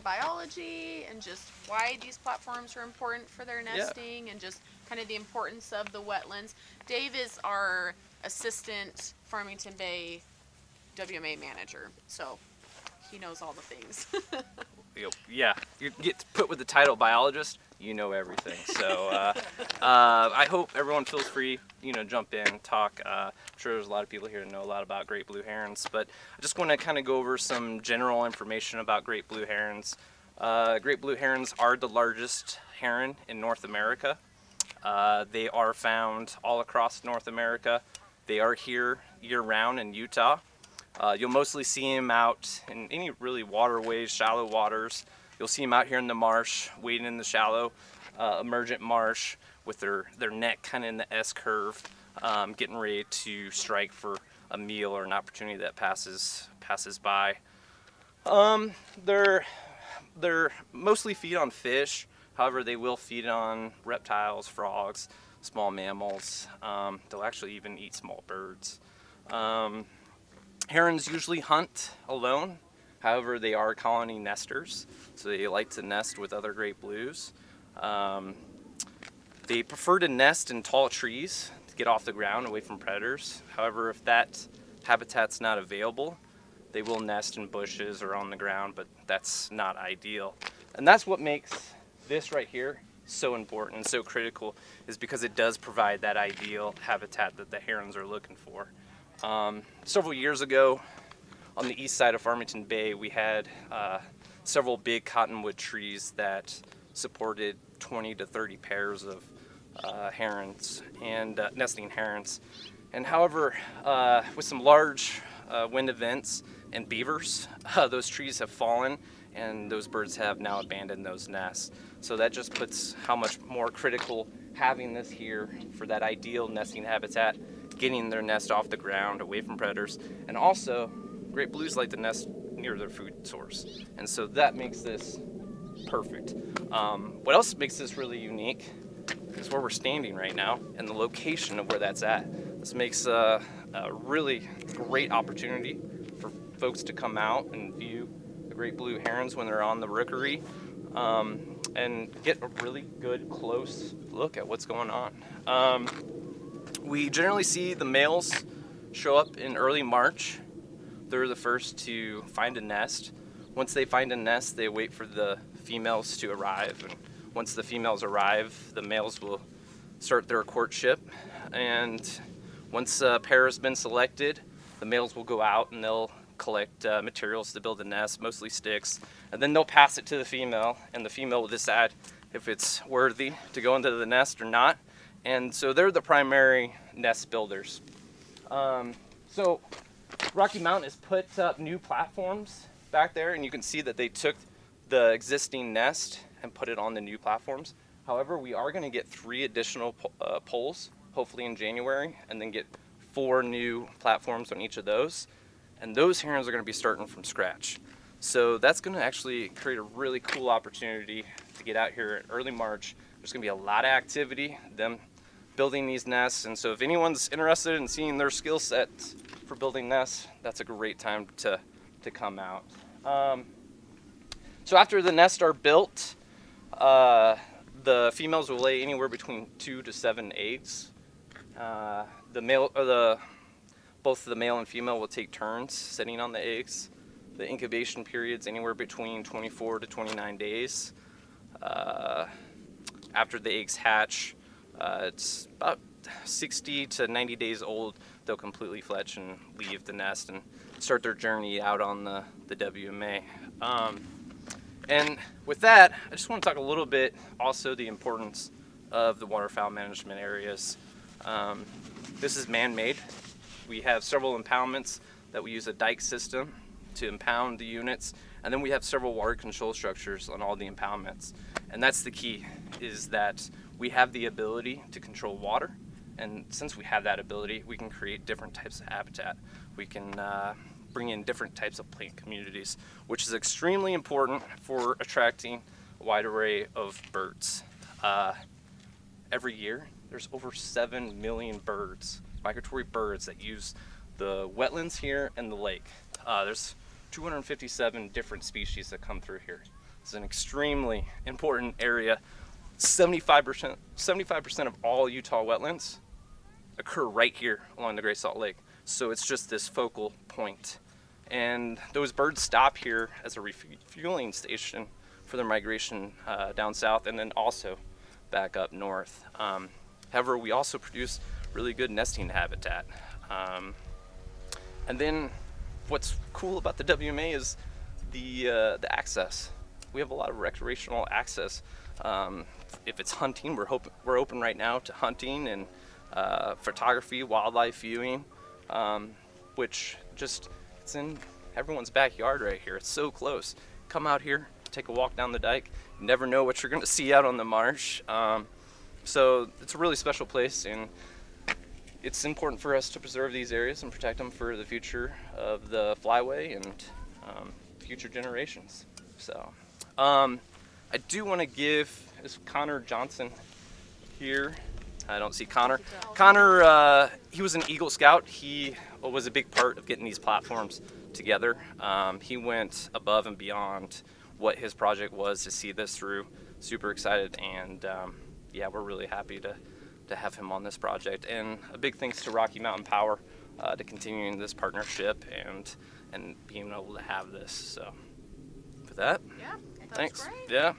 biology and just why these platforms are important for their nesting and just kind of the importance of the wetlands. Dave is our assistant Farmington Bay WMA manager, so he knows all the things. Yeah, you get put with the title biologist, you know everything. So I hope everyone feels free, jump in, talk. I'm sure there's a lot of people here that know a lot about great blue herons, but I just want to kind of go over some general information about great blue herons. Great blue herons are the largest heron in North America. They are found all across North America. They are here year-round in Utah. You'll mostly see them out in any really waterways, shallow waters. You'll see them out here in the marsh, wading in the shallow, emergent marsh with their neck kind of in the S curve, getting ready to strike for a meal or an opportunity that passes by. They're mostly feed on fish. However, they will feed on reptiles, frogs, small mammals. They'll actually even eat small birds. Herons usually hunt alone. However, they are colony nesters, so they like to nest with other great blues. They prefer to nest in tall trees to get off the ground away from predators. However, if that habitat's not available, they will nest in bushes or on the ground, but that's not ideal. And that's what makes this right here so important and so critical, is because it does provide that ideal habitat that the herons are looking for. Several years ago, on the east side of Farmington Bay, we had several big cottonwood trees that supported 20 to 30 pairs of herons and nesting herons. And however, with some large wind events and beavers, those trees have fallen and those birds have now abandoned those nests. So that just puts how much more critical having this here for that ideal nesting habitat, getting their nest off the ground, away from predators, and also great blues like to nest near their food source. And so that makes this perfect. What else makes this really unique is where we're standing right now and the location of where that's at. This makes a really great opportunity for folks to come out and view the great blue herons when they're on the Rookery, and get a really good close look at what's going on. We generally see the males show up in early March. They're the first to find a nest. Once they find a nest, they wait for the females to arrive. And once the females arrive, the males will start their courtship. And once a pair has been selected, the males will go out and they'll collect materials to build a nest, mostly sticks. And then they'll pass it to the female, and the female will decide if it's worthy to go into the nest or not. And so they're the primary nest builders. So Rocky Mountain has put up new platforms back there, and you can see that they took the existing nest and put it on the new platforms. However, we are going to get 3 additional poles, hopefully in January, and then get 4 new platforms on each of those. And those herons are going to be starting from scratch. So that's going to actually create a really cool opportunity to get out here in early March. There's going to be a lot of activity, them building these nests. And so if anyone's interested in seeing their skill sets for building nests, that's a great time to come out. So after the nests are built, the females will lay anywhere between 2 to 7 eggs. Both the male and female will take turns sitting on the eggs. The incubation period's anywhere between 24 to 29 days. After the eggs hatch, it's about 60 to 90 days old. They'll completely fletch and leave the nest and start their journey out on the WMA. And with that, I just want to talk a little bit also the importance of the waterfowl management areas. This is man-made. We have several impoundments that we use a dike system to impound the units, and then we have several water control structures on all the impoundments. And that's the key, is that we have the ability to control water, and since we have that ability, we can create different types of habitat. We can bring in different types of plant communities, which is extremely important for attracting a wide array of birds. Every year, there's over 7 million birds, migratory birds, that use the wetlands here and the lake. There's 257 different species that come through here. It's an extremely important area. 75% of all Utah wetlands occur right here along the Great Salt Lake. So it's just this focal point. And those birds stop here as a refueling station for their migration down south and then also back up north. However, we also produce really good nesting habitat. And then what's cool about the WMA is the access. We have a lot of recreational access. If it's hunting, we're open right now to hunting and photography, wildlife viewing, which just it's in everyone's backyard right here. It's so close. Come out here, take a walk down the dike. You never know what you're going to see out on the marsh. So it's a really special place, and it's important for us to preserve these areas and protect them for the future of the flyway and future generations. So I do want to give, is Connor Johnson here? I don't see Connor. Connor, he was an Eagle Scout. He was a big part of getting these platforms together. He went above and beyond what his project was to see this through. Super excited, and yeah, we're really happy to have him on this project. And a big thanks to Rocky Mountain Power to continuing this partnership and being able to have this. So for that, Yeah, that's thanks. great. Yeah.